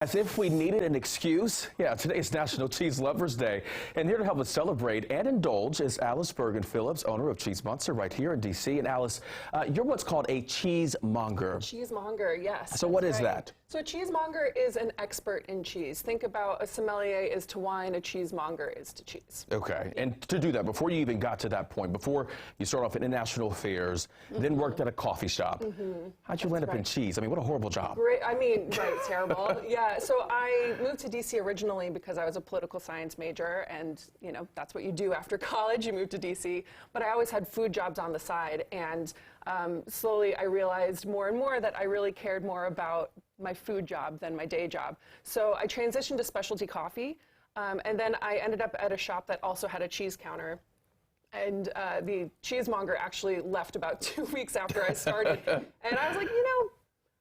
As if we needed an excuse. Yeah, today is National Cheese Lovers Day. And here to help us celebrate and indulge is Alice Bergen-Phillips, owner of Cheesemonger right here in D.C. And Alice, you're what's called a cheesemonger. Cheesemonger, yes. So what is that? So a cheesemonger is an expert in cheese. Think about a sommelier is to wine, a cheesemonger is to cheese. Okay, and to do that, before you even got to that point, before you start off in international affairs, then worked at a coffee shop, how'd you end up in cheese? I mean, what a horrible job. Great, I mean, right, terrible. Yeah, so I moved to D.C. originally because I was a political science major, and, you know, that's what you do after college, you move to D.C. But I always had food jobs on the side, and slowly I realized more and more that I really cared more about my food job than my day job. So I transitioned to specialty coffee, and then I ended up at a shop that also had a cheese counter. And the cheesemonger actually left about 2 weeks after I started. And I was like, you know,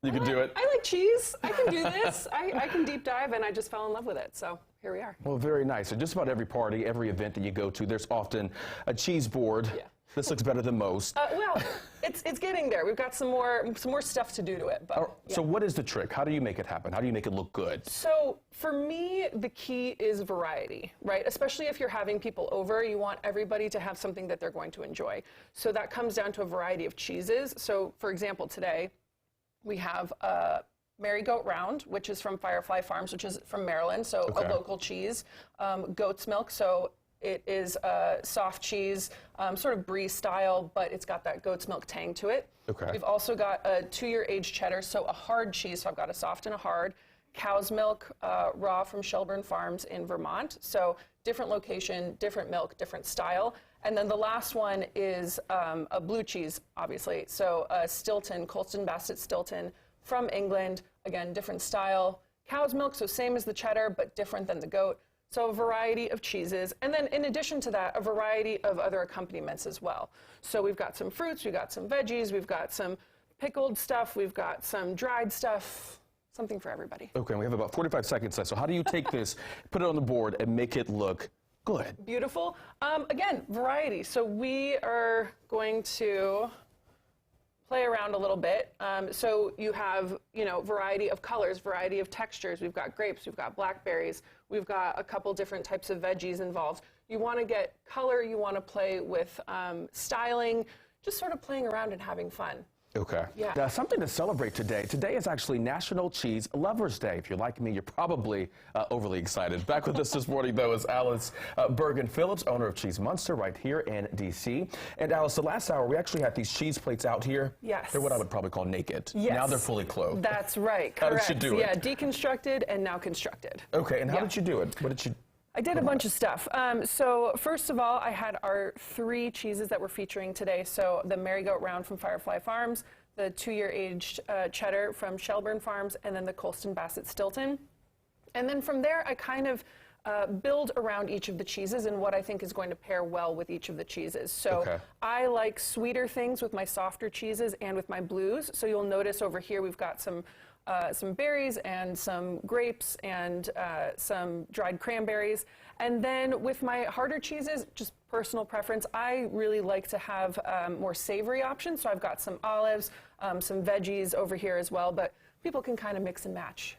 you can do it. I like cheese. I can do this. I can deep dive, and I just fell in love with it. So here we are. Well, very nice. And just about every party, every event that you go to, there's often a cheese board. Yeah. This looks better than most. Well, it's getting there. We've got some more stuff to do to it. But, yeah. So what is the trick? How do you make it happen? How do you make it look good? So for me, the key is variety, right? Especially if you're having people over, you want everybody to have something that they're going to enjoy. So that comes down to a variety of cheeses. So for example, today we have Mary Goat Round, which is from Firefly Farms, which is from Maryland, so a local cheese. Goat's milk, so it is soft cheese, sort of brie style, but it's got that goat's milk tang to it. Okay. We've also got a 2-year aged cheddar, so a hard cheese, so I've got a soft and a hard. Cow's milk, raw from Shelburne Farms in Vermont, so different location, different milk, different style. And then the last one is a blue cheese, obviously, so Stilton, Colston Bassett Stilton from England, again, different style. Cow's milk, so same as the cheddar, but different than the goat. So a variety of cheeses. And then in addition to that, a variety of other accompaniments as well. So we've got some fruits, we've got some veggies, we've got some pickled stuff, we've got some dried stuff, something for everybody. Okay, we have about 45 seconds left. So how do you take this, put it on the board, and make it look good? Beautiful. Again, variety. So we are going to play around a little bit. So you have, you know, variety of colors, variety of textures. We've got grapes, we've got blackberries, we've got a couple different types of veggies involved. You want to get color, you want to play with styling, just sort of playing around and having fun. Okay. Yeah. Now, something to celebrate today. Today is actually National Cheese Lovers Day. If you're like me, you're probably overly excited. Back with us this morning, though, is Alice Bergen-Phillips, owner of Cheesemonger right here in D.C. And Alice, the last hour, we actually had these cheese plates out here. Yes. They're what I would probably call naked. Yes. Now they're fully clothed. That's right. How Correct. did you do it? Yeah, deconstructed and now constructed. Okay, and how did you do it? What did you... I did a bunch of stuff. So first of all, I had our 3 cheeses that we're featuring today. So the Mary Goat Round from Firefly Farms, the 2-year aged cheddar from Shelburne Farms, and then the Colston Bassett Stilton. And then from there, I kind of build around each of the cheeses and what I think is going to pair well with each of the cheeses. So I like sweeter things with my softer cheeses and with my blues. So you'll notice over here we've got some berries and some grapes and some dried cranberries. And then with my harder cheeses, just personal preference, I really like to have more savory options. So I've got some olives, some veggies over here as well, but people can kind of mix and match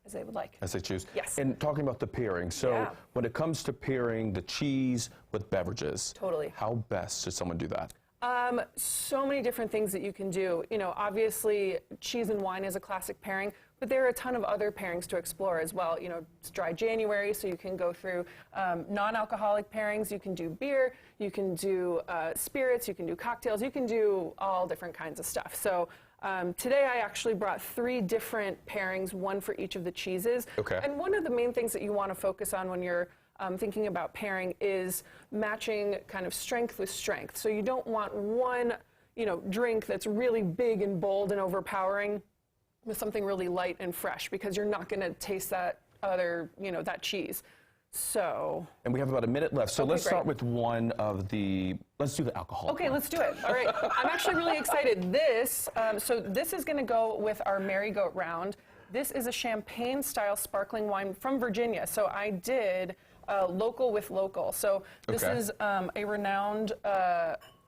as they would like. As they choose. Yes. And talking about the pairing, so when it comes to pairing the cheese with beverages, how best should someone do that? So many different things that you can do. You know, obviously cheese and wine is a classic pairing, but there are a ton of other pairings to explore as well. You know, it's dry January, so you can go through non-alcoholic pairings. You can do beer, you can do spirits, you can do cocktails, you can do all different kinds of stuff. So today I actually brought 3 different pairings, one for each of the cheeses. Okay. And one of the main things that you want to focus on when you're thinking about pairing is matching kind of strength with strength. So you don't want one, you know, drink that's really big and bold and overpowering with something really light and fresh, because you're not going to taste that other, you know, that cheese. So. And we have about a minute left. So let's start with one of the, let's do the alcohol. Okay, let's do it. All right. I'm actually really excited. This, so this is going to go with our Mary Goat Round. This is a champagne-style sparkling wine from Virginia. So I did local with local. So this is a renowned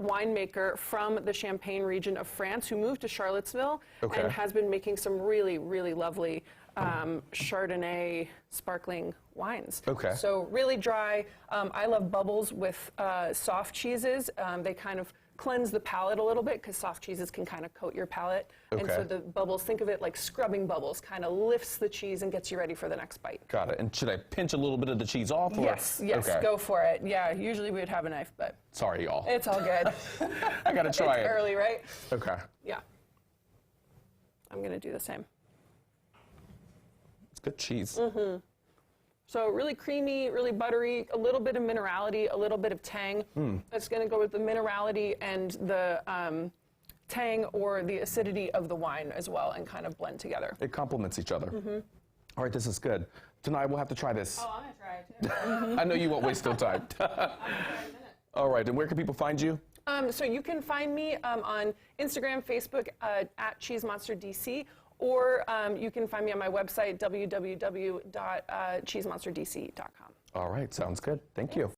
winemaker from the Champagne region of France who moved to Charlottesville and has been making some really, really lovely Chardonnay sparkling wines. Okay. So really dry. I love bubbles with soft cheeses. They kind of cleanse the palate a little bit because soft cheeses can kind of coat your palate. Okay. And so the bubbles, think of it like scrubbing bubbles, kind of lifts the cheese and gets you ready for the next bite. Got it. And should I pinch a little bit of the cheese off? Or? Yes, Okay. go for it. Yeah, usually we would have a knife, but Sorry, y'all. it's all good. I gotta try It's it. early, right? Okay. Yeah. I'm gonna do the same. It's good cheese. So really creamy, really buttery, a little bit of minerality, a little bit of tang. It's going to go with the minerality and the tang or the acidity of the wine as well and kind of blend together. It complements each other. All right, this is good. Tonight we'll have to try this. Oh, I'm going to try it too. I know you won't waste no time. All right, and where can people find you? So you can find me on Instagram, Facebook at cheesemonsterdc, or you can find me on my website, www.cheesemonsterdc.com. All right, sounds good. Thank you.